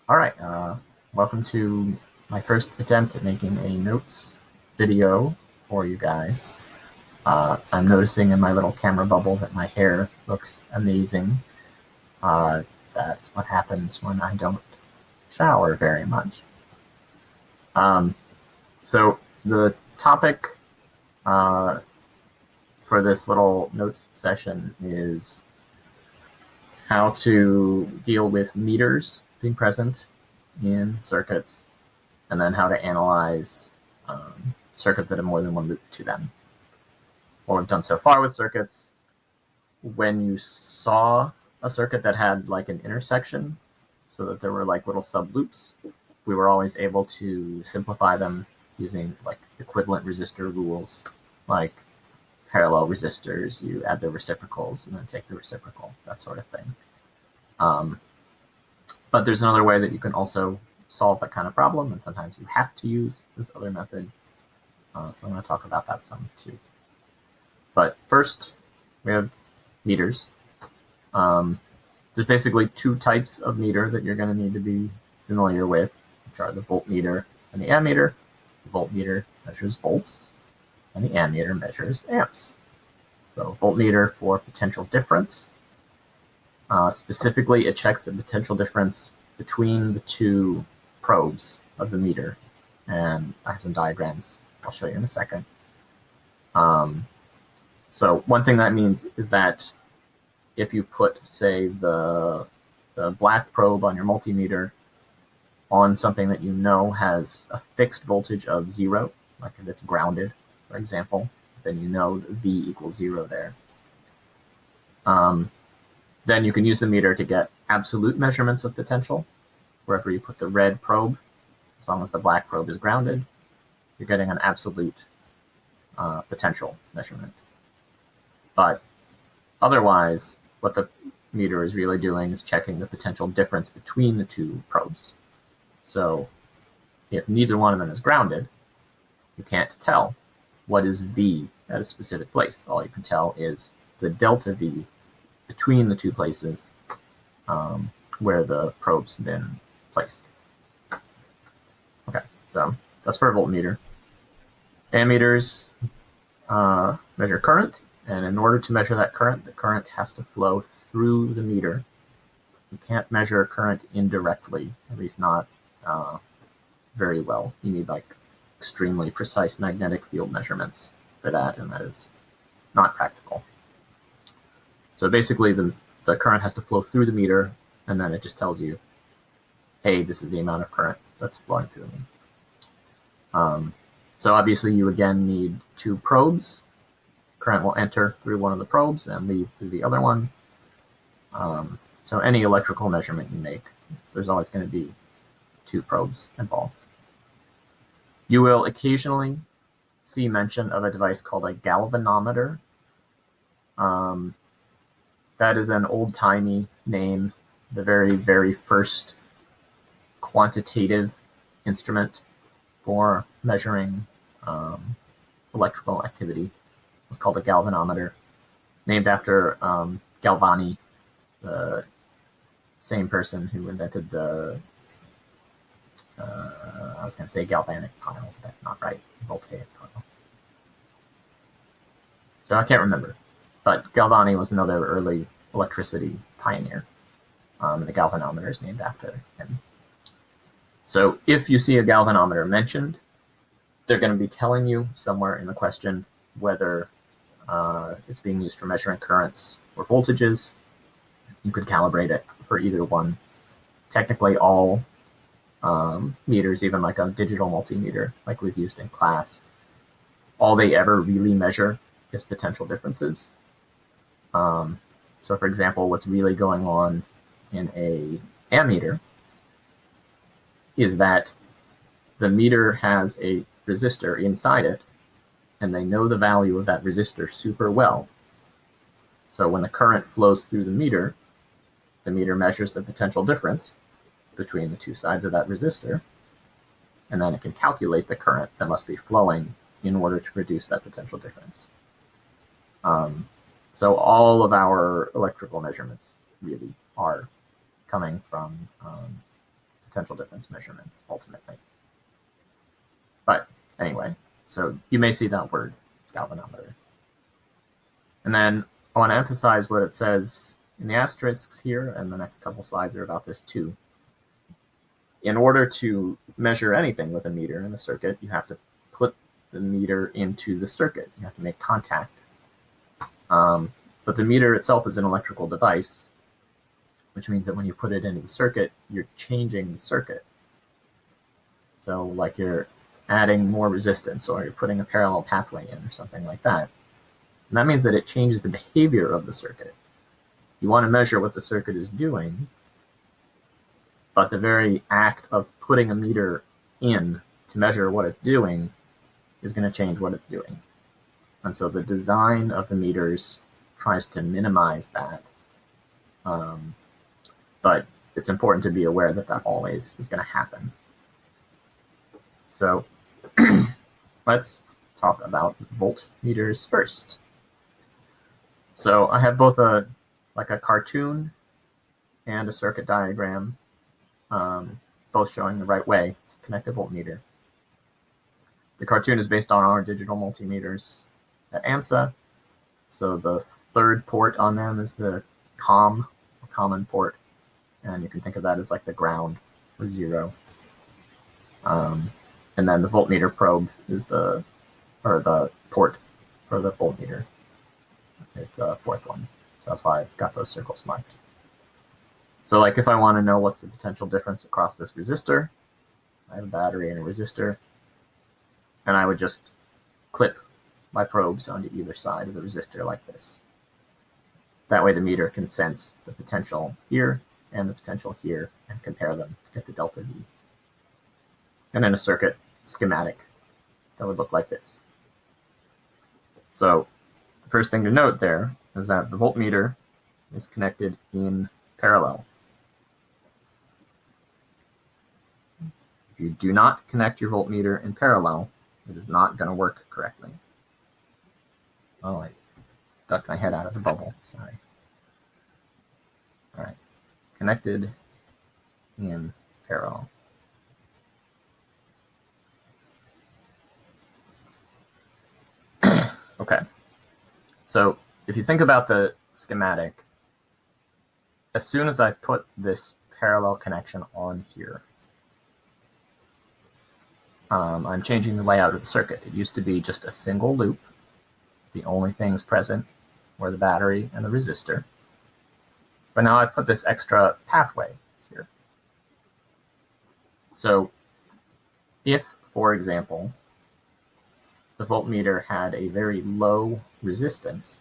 All right, welcome to my first attempt at making a notes video for you guys. I'm noticing in my little camera bubble that my hair looks amazing. That's what happens when I don't shower very much. Um, so the topic for this little notes session is how to deal with meters being present in circuits, and then how to analyze circuits that have more than one loop to them. What we've done so far with circuits, when you saw a circuit that had like an intersection, so that there were like little sub-loops, we were always able to simplify them using like equivalent resistor rules, like parallel resistors. You add the reciprocals and then take the reciprocal, that sort of thing. But there's another way that you can also solve that kind of problem, and sometimes you have to use this other method. So I'm going to talk about that some too. But first, we have meters. There's basically two types of meter that you're going to need to be familiar with, which are the voltmeter and the ammeter. The voltmeter measures volts, and the ammeter measures amps. So voltmeter for potential difference. Specifically, it checks the potential difference between the two probes of the meter. And I have some diagrams I'll show you in a second. So one thing that means is that if you put, say, the black probe on your multimeter on something that you know has a fixed voltage of 0, like if it's grounded, for example, then you know V equals 0 there. Then you can use the meter to get absolute measurements of potential. Wherever you put the red probe, as long as the black probe is grounded, you're getting an absolute potential measurement. But otherwise, what the meter is really doing is checking the potential difference between the two probes. So if neither one of them is grounded, you can't tell what is V at a specific place. All you can tell is the delta V between the two places where the probe's been placed. Okay, so that's for a voltmeter. Ammeters measure current, and in order to measure that current, the current has to flow through the meter. You can't measure current indirectly, at least not very well. You need like extremely precise magnetic field measurements for that, and that is not practical. So basically, the current has to flow through the meter, and then it just tells you, hey, this is the amount of current that's flowing through me. So obviously, you again need two probes. Current will enter through one of the probes and leave through the other one. So any electrical measurement you make, there's always going to be two probes involved. You will occasionally see mention of a device called a galvanometer. That is an old-timey name, the very, very first quantitative instrument for measuring electrical activity. It's called a galvanometer, named after Galvani, the same person who invented the, I was going to say galvanic pile, but that's not right, voltaic pile. So I can't remember. But Galvani was another early electricity pioneer, and the galvanometer is named after him. So if you see a galvanometer mentioned, they're going to be telling you somewhere in the question whether it's being used for measuring currents or voltages. You could calibrate it for either one. Technically, all meters, even like a digital multimeter like we've used in class, all they ever really measure is potential differences. So for example, what's really going on in a ammeter is that the meter has a resistor inside it, and they know the value of that resistor super well. So when the current flows through the meter measures the potential difference between the two sides of that resistor, and then it can calculate the current that must be flowing in order to produce that potential difference. So all of our electrical measurements really are coming from potential difference measurements ultimately. But anyway, so you may see that word galvanometer. And then I want to emphasize what it says in the asterisks here, and the next couple slides are about this too. In order to measure anything with a meter in the circuit, you have to put the meter into the circuit. You have to make contact. But the meter itself is an electrical device, which means that when you put it into the circuit, you're changing the circuit. So like you're adding more resistance, or you're putting a parallel pathway in, or something like that. And that means that it changes the behavior of the circuit. You want to measure what the circuit is doing, but the very act of putting a meter in to measure what it's doing is going to change what it's doing. And so the design of the meters tries to minimize that. But it's important to be aware that that always is going to happen. So let's talk about voltmeters first. So I have both a cartoon and a circuit diagram, both showing the right way to connect a voltmeter. The cartoon is based on our digital multimeters at AMSA. So the third port on them is the common port, and you can think of that as like the ground or zero. And then the voltmeter probe is the port for the voltmeter is the fourth one. So that's why I've got those circles marked. So like if I want to know what's the potential difference across this resistor, I have a battery and a resistor, and I would just clip my probes onto either side of the resistor like this. That way the meter can sense the potential here and the potential here and compare them to get the delta V. And in a circuit schematic, that would look like this. So the first thing to note there is that the voltmeter is connected in parallel. If you do not connect your voltmeter in parallel, it is not going to work correctly. Oh, I ducked my head out of the bubble, sorry. All right, connected in parallel. Okay, so if you think about the schematic, as soon as I put this parallel connection on here, I'm changing the layout of the circuit. It used to be just a single loop. The only things present were the battery and the resistor. But now I put this extra pathway here. So if, for example, the voltmeter had a very low resistance,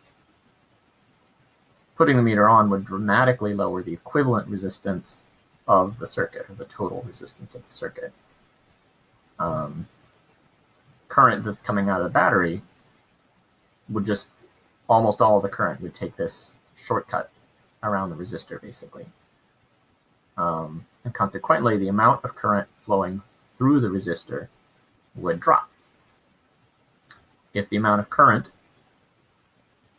putting the meter on would dramatically lower the equivalent resistance of the circuit, or the total resistance of the circuit. Current that's coming out of the battery would just, almost all of the current would take this shortcut around the resistor, basically. And consequently, the amount of current flowing through the resistor would drop. If the amount of current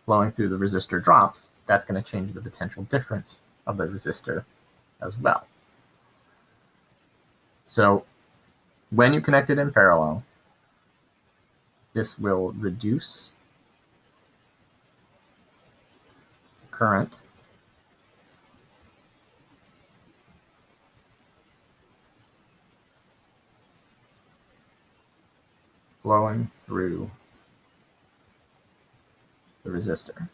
flowing through the resistor drops, that's going to change the potential difference of the resistor as well. So when you connect it in parallel, this will reduce current flowing through the resistor,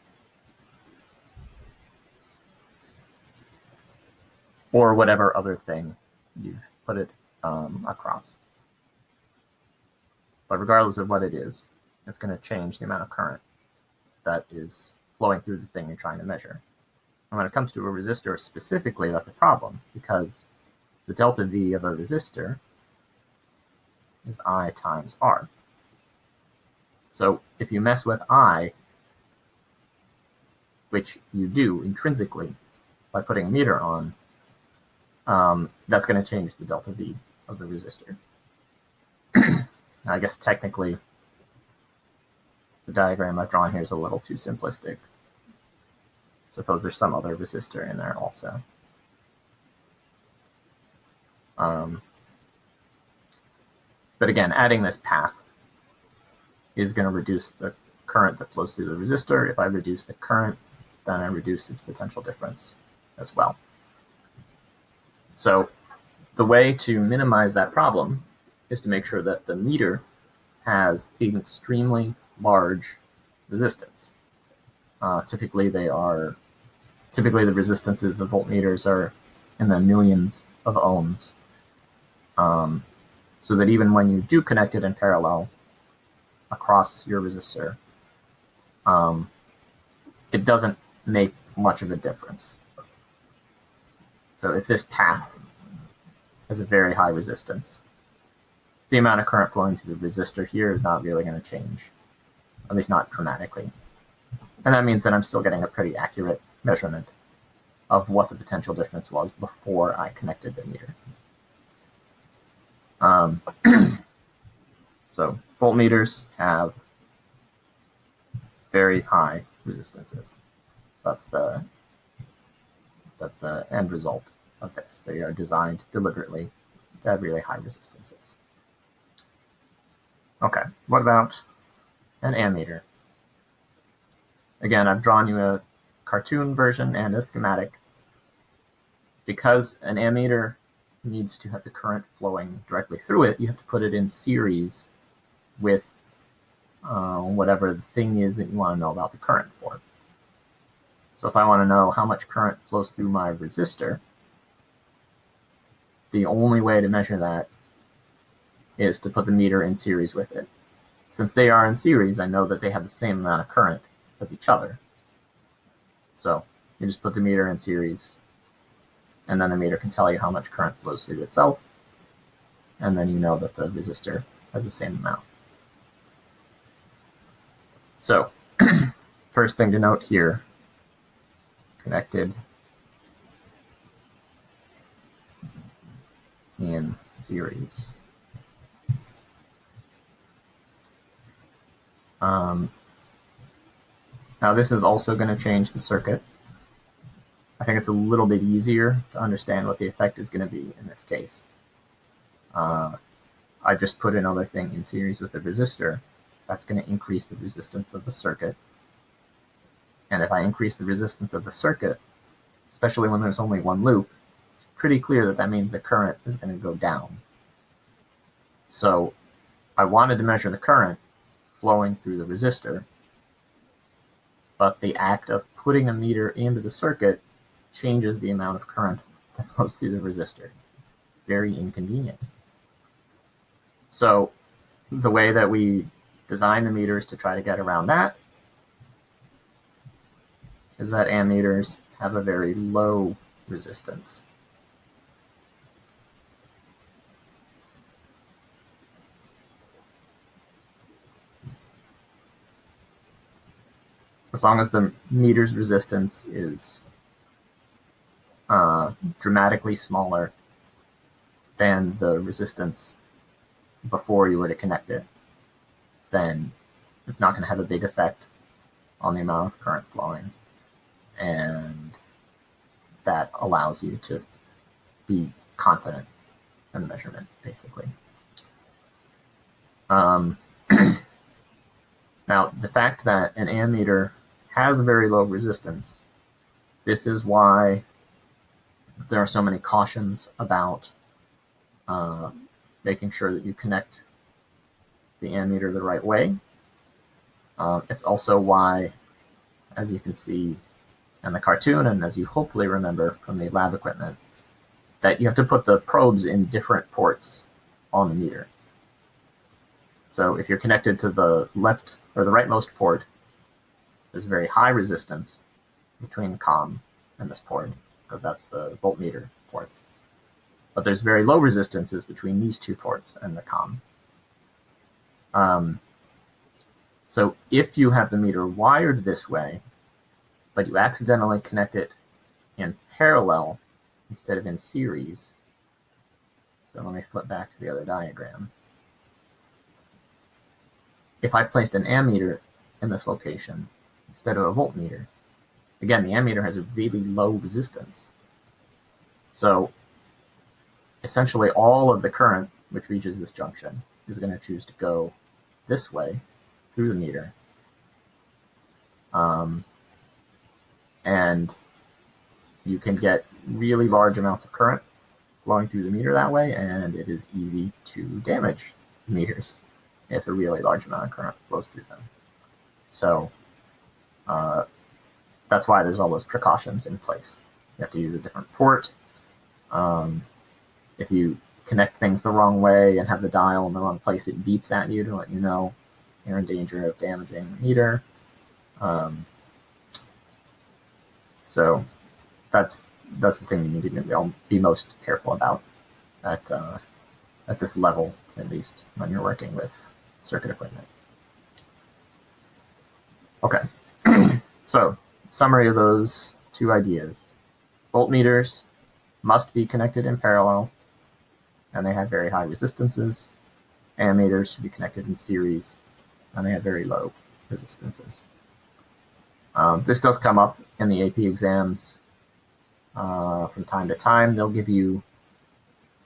or whatever other thing you've put it across. But regardless of what it is, it's going to change the amount of current that is flowing through the thing you're trying to measure. And when it comes to a resistor specifically, that's a problem, because the delta V of a resistor is I times R. So if you mess with I, which you do intrinsically by putting a meter on, that's going to change the delta V of the resistor. Now, I guess technically the diagram I've drawn here is a little too simplistic. Suppose there's some other resistor in there also. But again, adding this path is going to reduce the current that flows through the resistor. If I reduce the current, then I reduce its potential difference as well. So the way to minimize that problem is to make sure that the meter has an extremely large resistance. Typically the resistances of voltmeters are in the millions of ohms. So that even when you do connect it in parallel across your resistor, it doesn't make much of a difference. So if this path has a very high resistance, the amount of current flowing through the resistor here is not really going to change, at least not dramatically. And that means that I'm still getting a pretty accurate measurement of what the potential difference was before I connected the meter. So voltmeters have very high resistances. That's the end result of this. They are designed deliberately to have really high resistances. Okay, what about an ammeter? Again, I've drawn you a cartoon version and a schematic. Because an ammeter needs to have the current flowing directly through it, you have to put it in series with whatever the thing is that you want to know about the current for. So if I want to know how much current flows through my resistor, the only way to measure that is to put the meter in series with it. Since they are in series, I know that they have the same amount of current as each other. So you just put the meter in series, and then the meter can tell you how much current flows through itself, and then you know that the resistor has the same amount. So, first thing to note here, connected in series. Now this is also going to change the circuit. I think it's a little bit easier to understand what the effect is going to be in this case. I just put another thing in series with the resistor. That's going to increase the resistance of the circuit. And if I increase the resistance of the circuit, especially when there's only one loop, it's pretty clear that that means the current is going to go down. So I wanted to measure the current flowing through the resistor, but the act of putting a meter into the circuit changes the amount of current that flows through the resistor. Very inconvenient. So the way that we design the meters to try to get around that is that ammeters have a very low resistance. As long as the meter's resistance is dramatically smaller than the resistance before you were to connect it, then it's not going to have a big effect on the amount of current flowing, and that allows you to be confident in the measurement, basically. Now, the fact that an ammeter has a very low resistance, this is why there are so many cautions about making sure that you connect the ammeter the right way. It's also why, as you can see in the cartoon, and as you hopefully remember from the lab equipment, that you have to put the probes in different ports on the meter. So if you're connected to the left or the rightmost port, there's very high resistance between the COM and this port, because that's the voltmeter port. But there's very low resistances between these two ports and the COM. So if you have the meter wired this way, but you accidentally connect it in parallel instead of in series, so let me flip back to the other diagram. If I placed an ammeter in this location instead of a voltmeter, again, the ammeter has a really low resistance. So essentially all of the current which reaches this junction is going to choose to go this way through the meter. And you can get really large amounts of current flowing through the meter that way, and it is easy to damage meters if a really large amount of current flows through them. So that's why there's all those precautions in place. You have to use a different port. If you connect things the wrong way and have the dial in the wrong place, it beeps at you to let you know you're in danger of damaging the meter. So that's the thing you need to be most careful about at this level, at least when you're working with circuit equipment. Okay, so summary of those two ideas. Voltmeters must be connected in parallel, and they have very high resistances. Ammeters should be connected in series, and they have very low resistances. This does come up in the AP exams from time to time. They'll give you,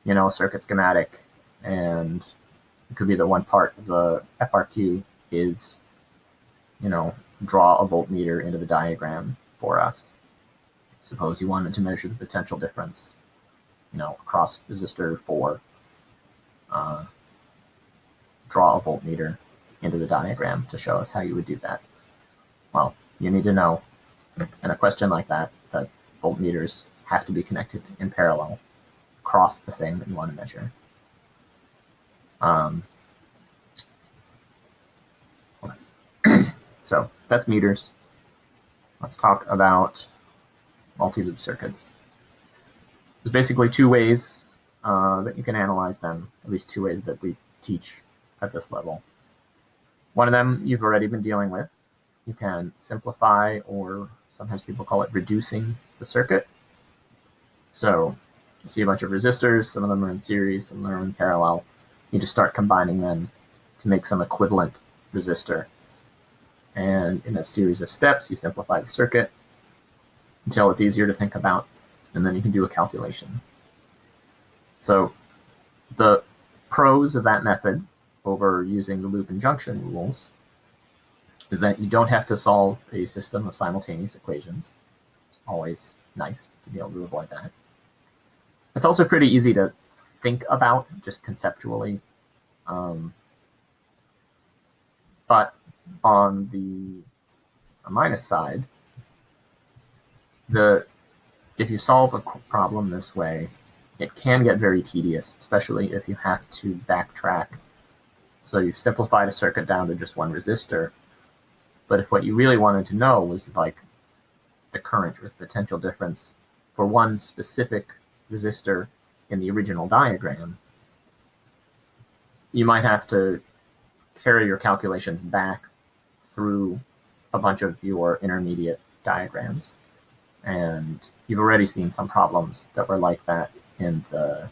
a circuit schematic, and it could be that one part of the FRQ is, draw a voltmeter into the diagram for us. Suppose you wanted to measure the potential difference, across resistor 4. Draw a voltmeter into the diagram to show us how you would do that. Well, you need to know in a question like that voltmeters have to be connected in parallel across the thing that you want to measure. So that's meters. Let's talk about multi-loop circuits. There's basically two ways that you can analyze them, at least two ways that we teach at this level. One of them you've already been dealing with. You can simplify, or sometimes people call it reducing the circuit. So you see a bunch of resistors, some of them are in series, some of them are in parallel. You just start combining them to make some equivalent resistor. And in a series of steps, you simplify the circuit until it's easier to think about, and then you can do a calculation. So the pros of that method over using the loop and junction rules is that you don't have to solve a system of simultaneous equations. It's always nice to be able to avoid that. It's also pretty easy to think about, just conceptually. But on the minus side, if you solve a problem this way, it can get very tedious, especially if you have to backtrack. So you've simplified a circuit down to just one resistor, but if what you really wanted to know was like the current or potential difference for one specific resistor in the original diagram, you might have to carry your calculations back through a bunch of your intermediate diagrams. And you've already seen some problems that were like that in the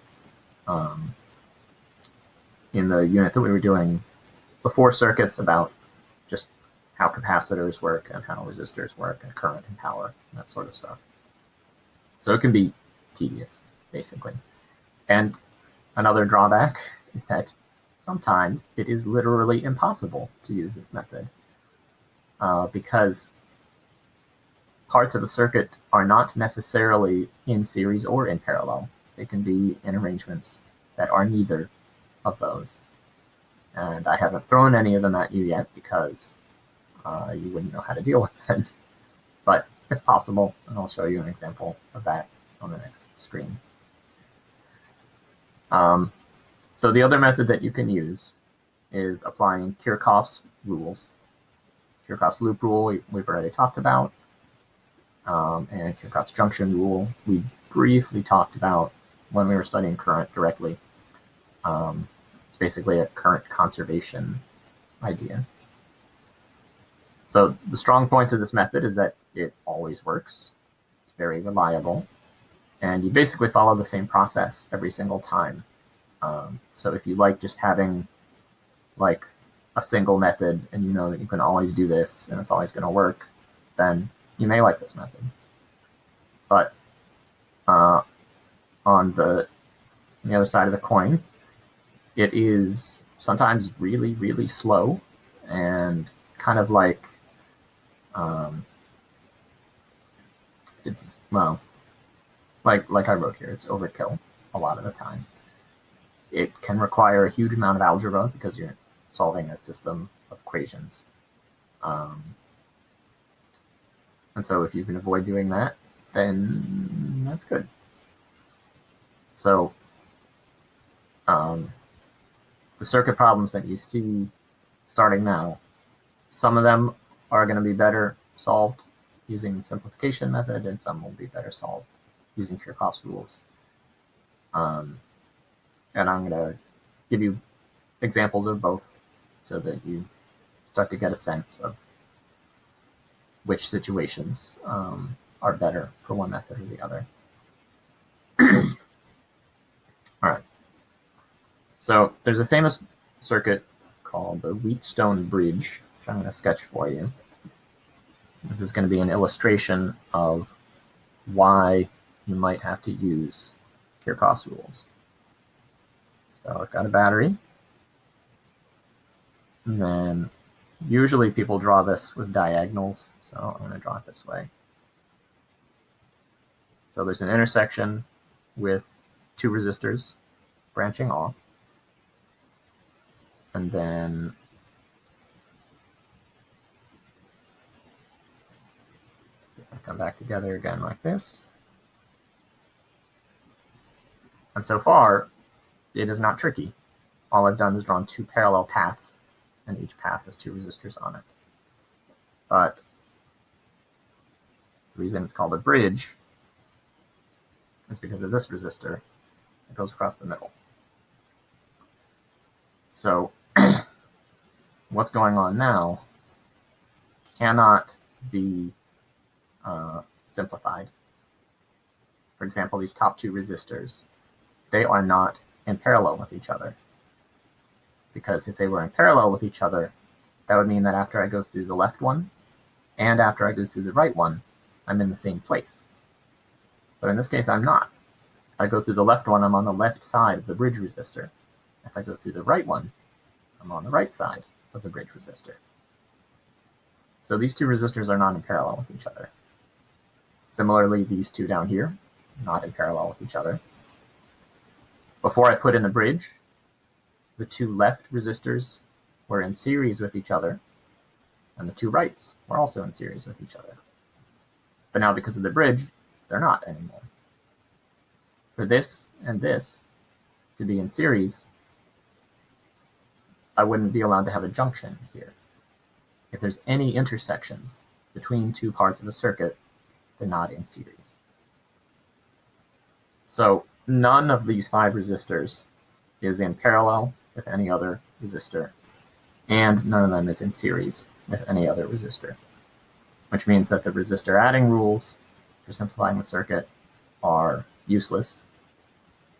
unit that we were doing before circuits, about just how capacitors work and how resistors work and current and power and that sort of stuff. So it can be tedious, basically. And another drawback is that sometimes it is literally impossible to use this method because parts of the circuit are not necessarily in series or in parallel. They can be in arrangements that are neither of those. And I haven't thrown any of them at you yet because you wouldn't know how to deal with them. But it's possible, and I'll show you an example of that on the next screen. So the other method that you can use is applying Kirchhoff's rules. Kirchhoff's loop rule we've already talked about, and Kirchhoff's junction rule we briefly talked about when we were studying current directly. It's basically a current conservation idea. So the strong points of this method is that it always works. It's very reliable, and you basically follow the same process every single time. So if you like just having like a single method and you know that you can always do this and it's always going to work, then you may like this method. But on the on the other side of the coin, it is sometimes really, really slow and kind of like, it's, well, like I wrote here, it's overkill a lot of the time. It can require a huge amount of algebra because you're solving a system of equations. And so if you can avoid doing that, then that's good. So the circuit problems that you see starting now, some of them are going to be better solved using the simplification method, and some will be better solved using pure cost rules. And I'm going to give you examples of both so that you start to get a sense of which situations are better for one method or the other. All right. So there's a famous circuit called the Wheatstone Bridge, which I'm going to sketch for you. This is going to be an illustration of why you might have to use pure cost rules. So I've got a battery. And then usually people draw this with diagonals, so I'm going to draw it this way. So there's an intersection with two resistors branching off. And then I come back together again like this. And so far, it is not tricky. All I've done is drawn two parallel paths, and each path has two resistors on it. But the reason it's called a bridge is because of this resistor that goes across the middle. So what's going on now cannot be simplified. For example, these top two resistors, they are not in parallel with each other. Because if they were in parallel with each other, that would mean that after I go through the left one and after I go through the right one, I'm in the same place. But in this case, I'm not. If I go through the left one, I'm on the left side of the bridge resistor. If I go through the right one, I'm on the right side of the bridge resistor. So these two resistors are not in parallel with each other. Similarly, these two down here, not in parallel with each other. Before I put in the bridge, the two left resistors were in series with each other, and the two rights were also in series with each other. But now because of the bridge, they're not anymore. For this and this to be in series, I wouldn't be allowed to have a junction here. If there's any intersections between two parts of a circuit, they're not in series. So none of these five resistors is in parallel with any other resistor, and none of them is in series with any other resistor, which means that the resistor adding rules for simplifying the circuit are useless.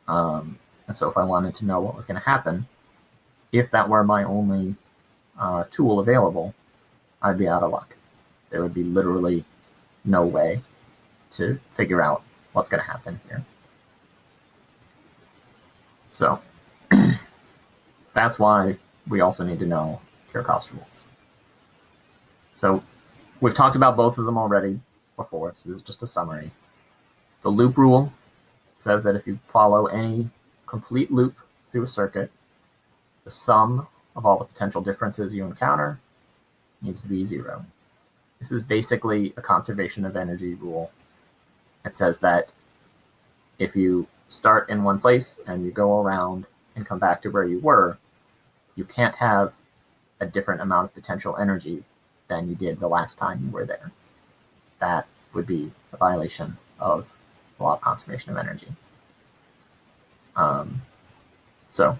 And so if I wanted to know what was going to happen, if that were my only tool available, I'd be out of luck. There would be literally no way to figure out what's going to happen here. So that's why we also need to know pure cost rules. So we've talked about both of them already before, so this is just a summary. The loop rule says that if you follow any complete loop through a circuit, the sum of all the potential differences you encounter needs to be zero. This is basically a conservation of energy rule. It says that if you start in one place and you go around and come back to where you were, you can't have a different amount of potential energy than you did the last time you were there. That would be a violation of the law of conservation of energy. So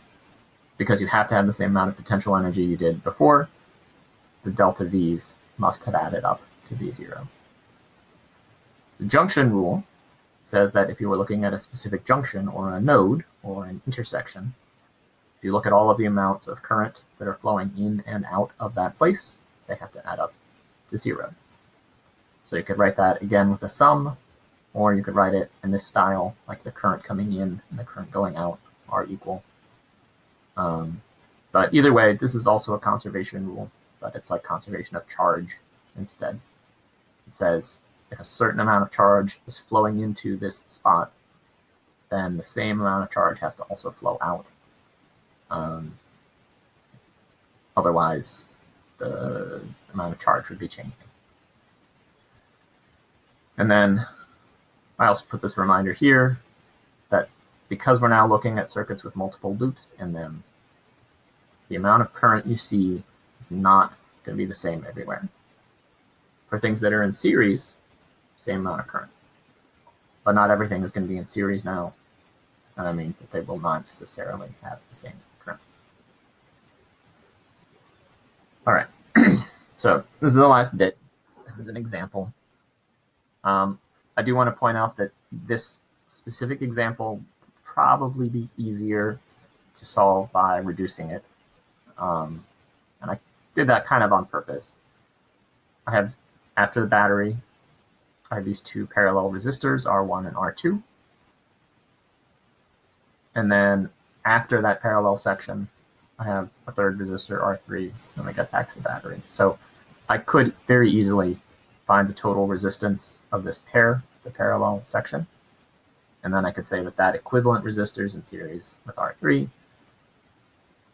because you have to have the same amount of potential energy you did before, the delta V's must have added up to V0. The junction rule says that if you were looking at a specific junction or a node or an intersection, if you look at all of the amounts of current that are flowing in and out of that place, they have to add up to zero. So you could write that again with a sum, or you could write it in this style, like the current coming in and the current going out are equal. But either way, this is also a conservation rule, but it's like conservation of charge instead. It says if a certain amount of charge is flowing into this spot, then the same amount of charge has to also flow out. Otherwise, the amount of charge would be changing. And then I also put this reminder here that because we're now looking at circuits with multiple loops in them, the amount of current you see is not going to be the same everywhere. For things that are in series, same amount of current. But not everything is going to be in series now, and that means that they will not necessarily have the same current. All right, so this is the last bit. This is an example. I do want to point out that this specific example would probably be easier to solve by reducing it. And I did that kind of on purpose. I have, after the battery, I have these two parallel resistors, R1 and R2. And then after that parallel section, I have a third resistor, R3, when I get back to the battery. So I could very easily find the total resistance of this pair, the parallel section. And then I could say that that equivalent resistor is in series with R3.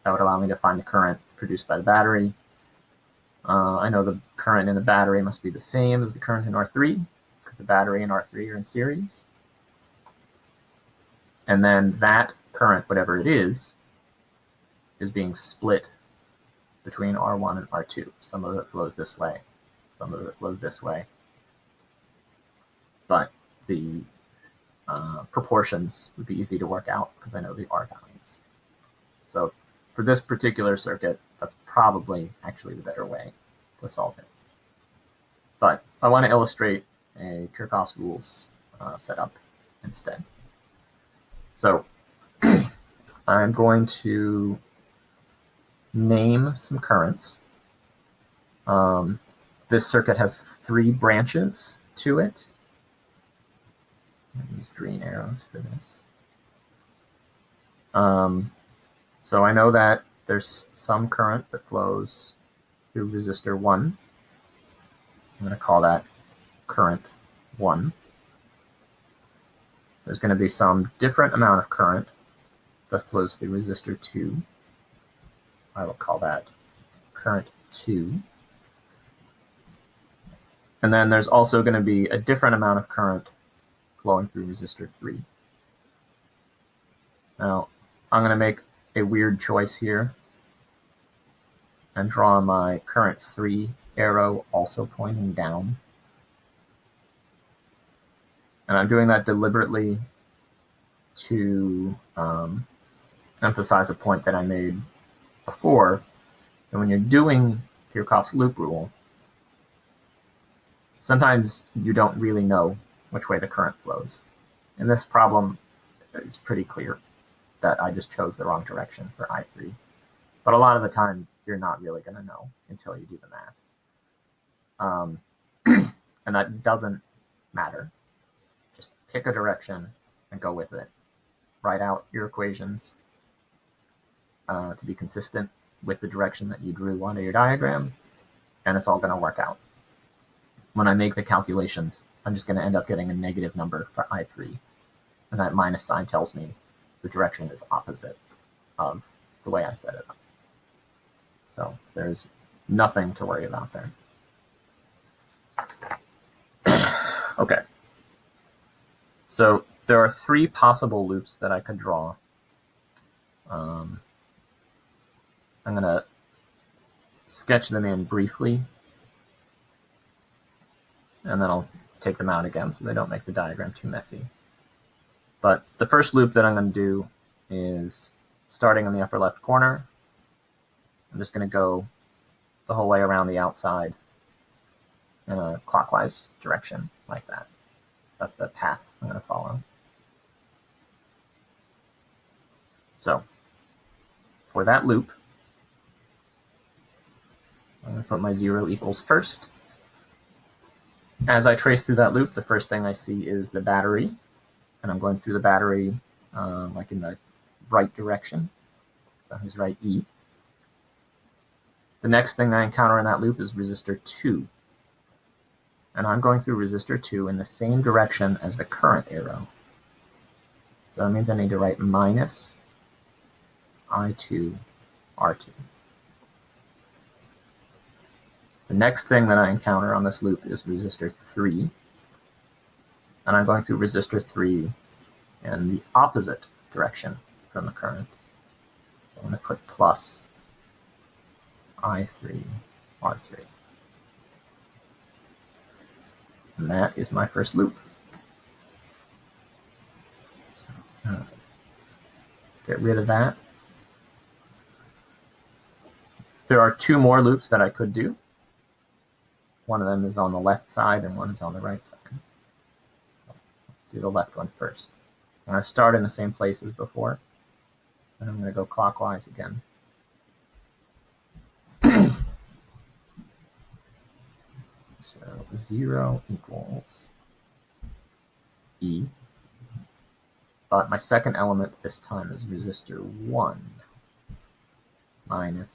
That would allow me to find the current produced by the battery. I know the current in the battery must be the same as the current in R3, because the battery and R3 are in series. And then that current, whatever it is being split between R1 and R2. Some of it flows this way, some of it flows this way. But the proportions would be easy to work out because I know the R values. So for this particular circuit, that's probably actually the better way to solve it. But I want to illustrate a Kirchhoff's rules setup instead. So I'm going to name some currents. This circuit has 3 branches to it. I use green arrows for this. So I know that there's some current that flows through resistor 1. I'm going to call that current 1. There's going to be some different amount of current that flows through resistor 2. I will call that current 2. And then there's also going to be a different amount of current flowing through resistor 3. Now, I'm going to make a weird choice here and draw my current 3 arrow also pointing down. And I'm doing that deliberately to emphasize a point that I made before, that when you're doing Kirchhoff's loop rule, sometimes you don't really know which way the current flows. In this problem, it's pretty clear that I just chose the wrong direction for I3. But a lot of the time, you're not really going to know until you do the math. And that doesn't matter. Just pick a direction and go with it. Write out your equations to be consistent with the direction that you drew onto your diagram, and it's all going to work out. When I make the calculations, I'm just going to end up getting a negative number for I3, and that minus sign tells me the direction is opposite of the way I set it up. So there's nothing to worry about there. Okay. So there are 3 possible loops that I could draw. I'm going to sketch them in briefly, and then I'll take them out again so they don't make the diagram too messy. But the first loop that I'm going to do is starting in the upper left corner. I'm just going to go the whole way around the outside in a clockwise direction like that. That's the path I'm going to follow. So for that loop, I'm going to put my 0 equals first. As I trace through that loop, the first thing I see is the battery, and I'm going through the battery like in the right direction. So here's right E. The next thing that I encounter in that loop is resistor 2. And I'm going through resistor 2 in the same direction as the current arrow. So that means I need to write minus I2 R2. The next thing that I encounter on this loop is resistor 3. And I'm going through resistor 3 in the opposite direction from the current. So I'm going to put plus I3 R3. And that is my first loop. So, get rid of that. There are 2 more loops that I could do. One of them is on the left side and one is on the right side. Let's do the left one first. I'm going to start in the same place as before, and I'm going to go clockwise again. So 0 equals E, but my second element this time is resistor 1 minus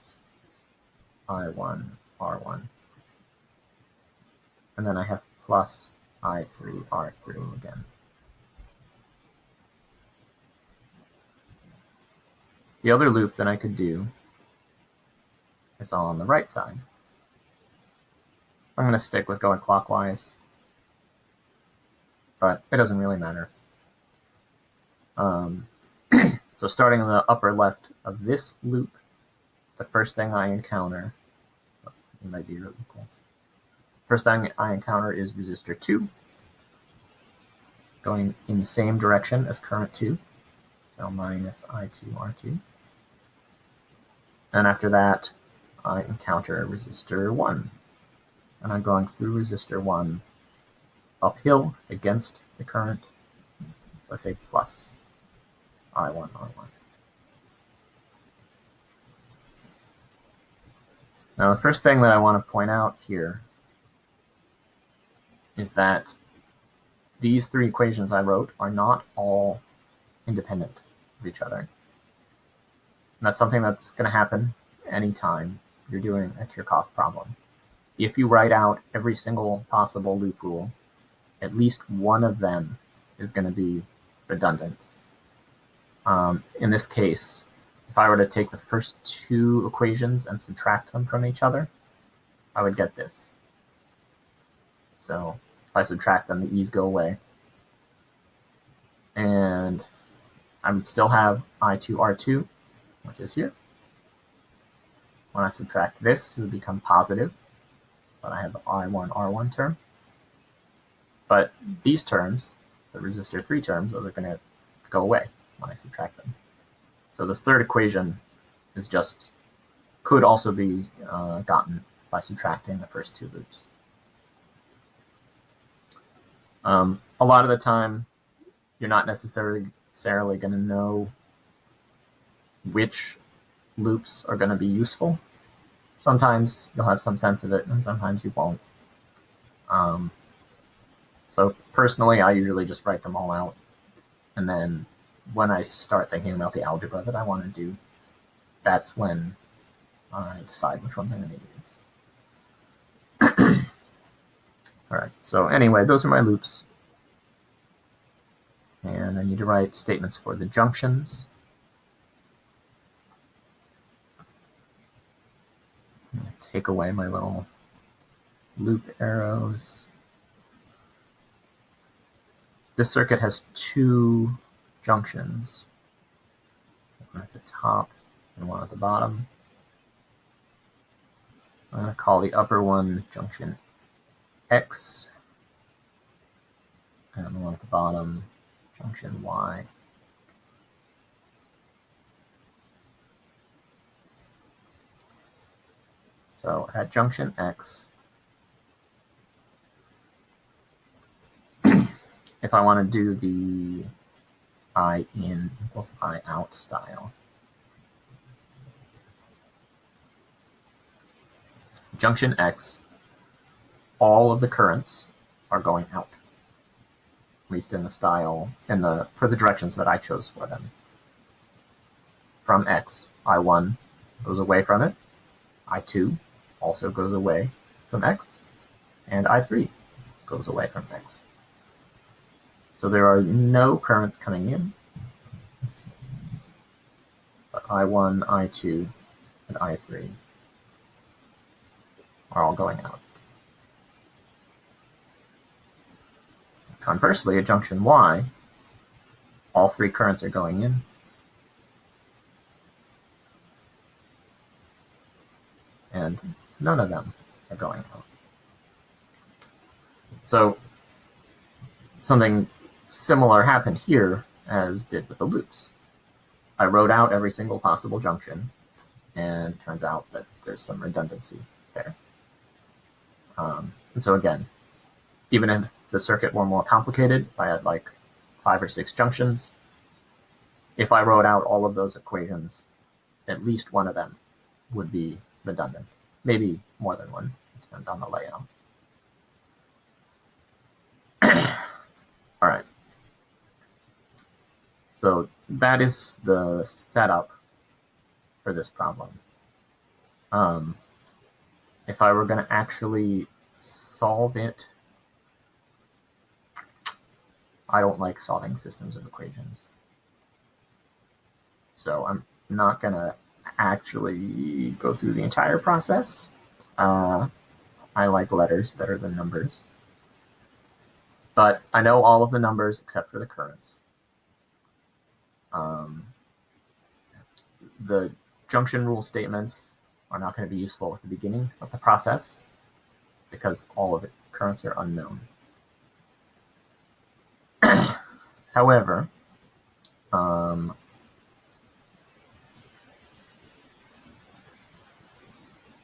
I1 R1. And then I have plus I3 R3 again. The other loop that I could do is on the right side. I'm going to stick with going clockwise, but it doesn't really matter. So starting in the upper left of this loop, the first thing I encounter, my 0 equals, first thing I encounter is resistor 2, going in the same direction as current 2, so minus I2 R2. And after that, I encounter resistor 1, and I'm going through resistor 1 uphill against the current, so I say plus I1 R1. Now the first thing that I want to point out here is that these 3 equations I wrote are not all independent of each other. And that's something that's going to happen anytime you're doing a Kirchhoff problem. If you write out every single possible loop rule, at least one of them is going to be redundant. In this case, if I were to take the first 2 equations and subtract them from each other, I would get this. So if I subtract them, the e's go away. And I would still have I2 R2, which is here. When I subtract this, it would become positive, but I have the I1 R1 term. But these terms, the resistor 3 terms, those are going to go away when I subtract them. So this third equation is just, could also be gotten by subtracting the first 2 loops. A lot of the time, you're not necessarily going to know which loops are going to be useful. Sometimes you'll have some sense of it, and sometimes you won't. So personally, I usually just write them all out, and then when I start thinking about the algebra that I want to do, that's when I decide which ones I'm going to use. All right, so anyway, those are my loops. And I need to write statements for the junctions. I'm going to take away my little loop arrows. This circuit has 2 junctions, one at the top and one at the bottom. I'm going to call the upper one junction X, and the one at the bottom junction Y. So at junction X, if I want to do the I in equals I out style, junction X, all of the currents are going out, at least in the style, for the directions that I chose for them. from X. I1 goes away from it. I2 also goes away from X. And I3 goes away from X. So there are no currents coming in, but I1, I2, and I3 are all going out. Conversely, at junction Y, all three currents are going in, and none of them are going out. So something similar happened here as did with the loops. I wrote out every single possible junction, and it turns out that there's some redundancy there. And so again, even if the circuit were more complicated, if I had like 5 or 6 junctions, if I wrote out all of those equations, at least one of them would be redundant. Maybe more than one, it depends on the layout. All right. So that is the setup for this problem. If I were going to actually solve it, I don't like solving systems of equations. So I'm not going to actually go through the entire process. I like letters better than numbers. But I know all of the numbers except for the currents. The junction rule statements are not going to be useful at the beginning of the process because all of the currents are unknown. However,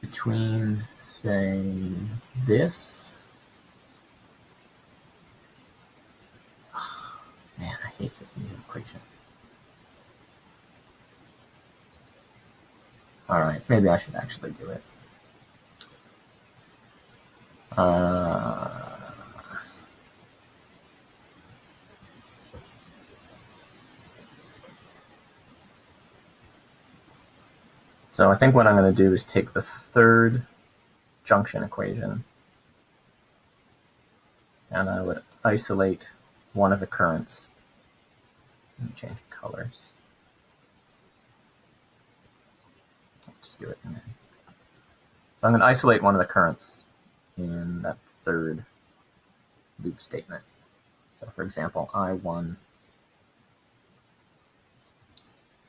between, say, this, man, I hate systems of equations. All right, maybe I should actually do it. So I think what I'm going to do is take the third junction equation, and I would isolate one of the currents. Let me change colors. Just do it in there. So I'm going to isolate one of the currents in that third loop statement. So for example, I1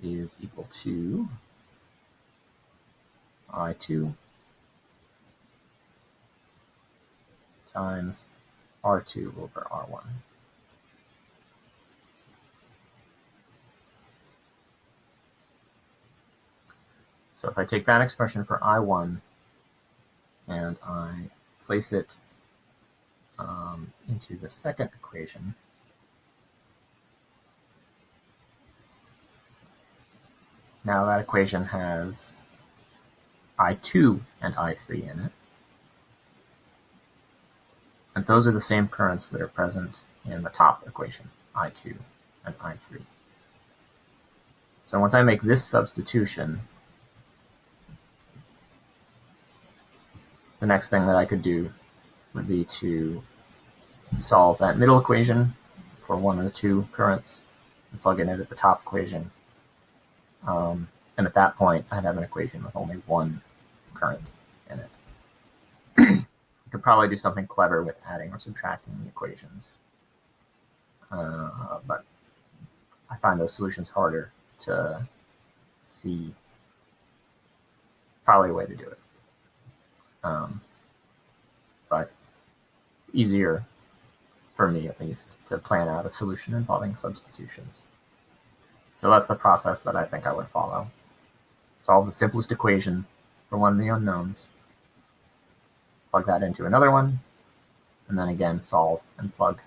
is equal to I2 times R2 over R1. So if I take that expression for I1 and I place it into the second equation, now that equation has I2 and I3 in it. And those are the same currents that are present in the top equation, I2 and I3. So once I make this substitution, the next thing that I could do would be to solve that middle equation for one of the two currents and plug it into the top equation. And at that point, I'd have an equation with only one current in it. You could probably do something clever with adding or subtracting the equations. But I find those solutions harder to see. Probably a way to do it. But it's easier, for me at least, to plan out a solution involving substitutions. So that's the process that I think I would follow. Solve the simplest equation for one of the unknowns, plug that into another one, and then again solve and plug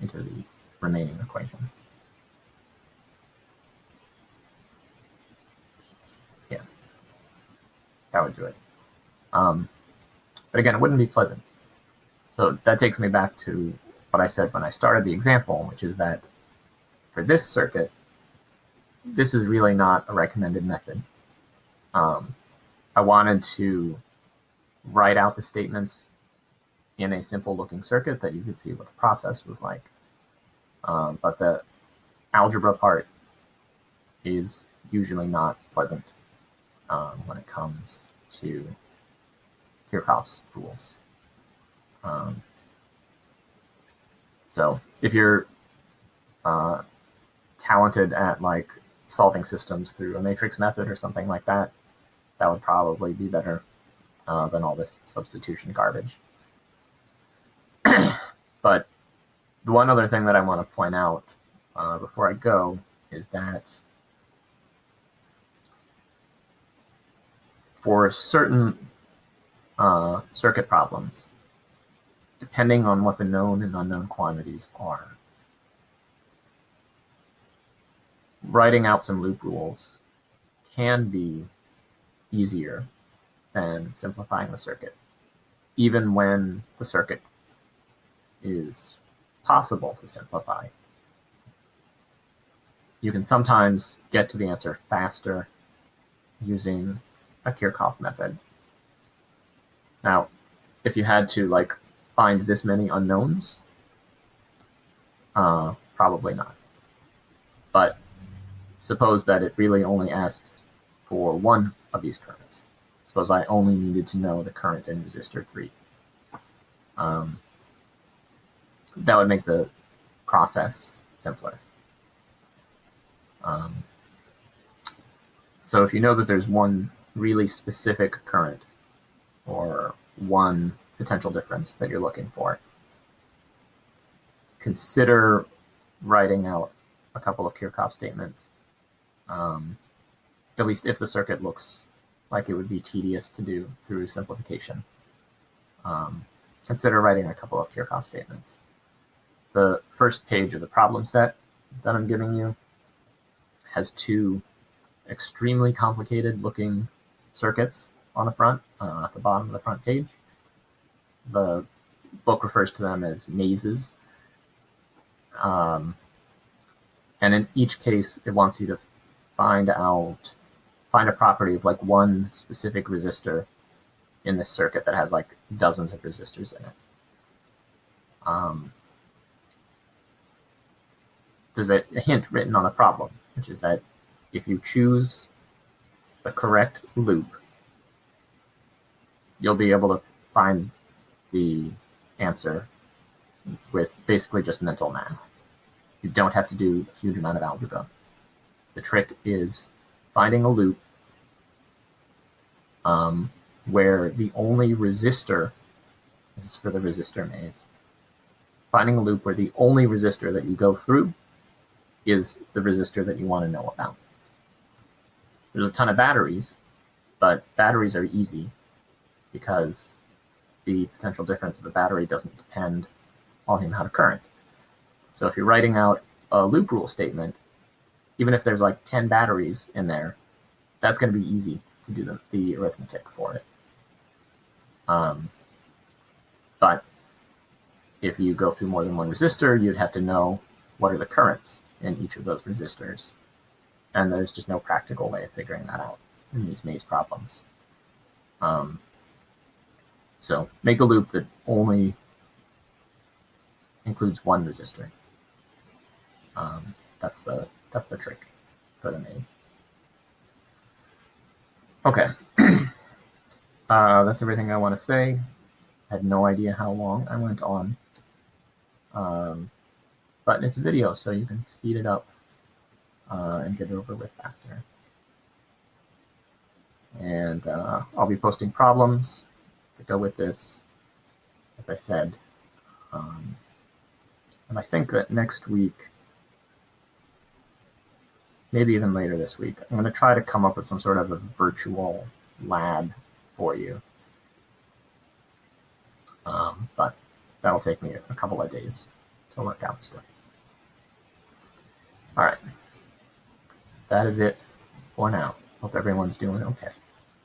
into the remaining equation. Yeah, that would do it. But again, it wouldn't be pleasant. So that takes me back to what I said when I started the example, which is that for this circuit, this is really not a recommended method. I wanted to write out the statements in a simple looking circuit that you could see what the process was like. But the algebra part is usually not pleasant when it comes to Kirchhoff's rules. So if you're talented at like solving systems through a matrix method or something like that, that would probably be better than all this substitution garbage. But the one other thing that I want to point out before I go is that for certain circuit problems, depending on what the known and unknown quantities are, writing out some loop rules can be easier than simplifying the circuit, even when the circuit is possible to simplify. You can sometimes get to the answer faster using a Kirchhoff method. Now, if you had to like find this many unknowns, probably not. But suppose that it really only asked for one of these currents. Suppose I only needed to know the current in resistor 3. That would make the process simpler. So if you know that there's one really specific current or one potential difference that you're looking for, consider writing out a couple of Kirchhoff statements, at least if the circuit looks like it would be tedious to do through simplification. Consider writing a couple of Kirchhoff statements. The first page of the problem set that I'm giving you has two extremely complicated looking circuits on the front, at the bottom of the front page. The book refers to them as mazes. And in each case, it wants you to find a property of like one specific resistor in this circuit that has like dozens of resistors in it. There's a hint written on the problem, which is that if you choose the correct loop, you'll be able to find the answer with basically just mental math. You don't have to do a huge amount of algebra. The trick is finding a loop where the only resistor, this is for the resistor maze, finding a loop where the only resistor that you go through is the resistor that you want to know about. There's a ton of batteries, but batteries are easy because the potential difference of a battery doesn't depend on the amount of current. So if you're writing out a loop rule statement, even if there's like 10 batteries in there, that's going to be easy to do the arithmetic for it. But if you go through more than one resistor, you'd have to know what are the currents in each of those resistors. And there's just no practical way of figuring that out in these maze problems. So make a loop that only includes one resistor. That's the trick for the maze. Okay, that's everything I want to say. I had no idea how long I went on, but it's a video, so you can speed it up and get it over with faster. And I'll be posting problems to go with this, as I said. And I think that next week, maybe even later this week, I'm going to try to come up with some sort of a virtual lab for you. But that'll take me a couple of days to work out stuff. All right. That is it for now. Hope everyone's doing okay.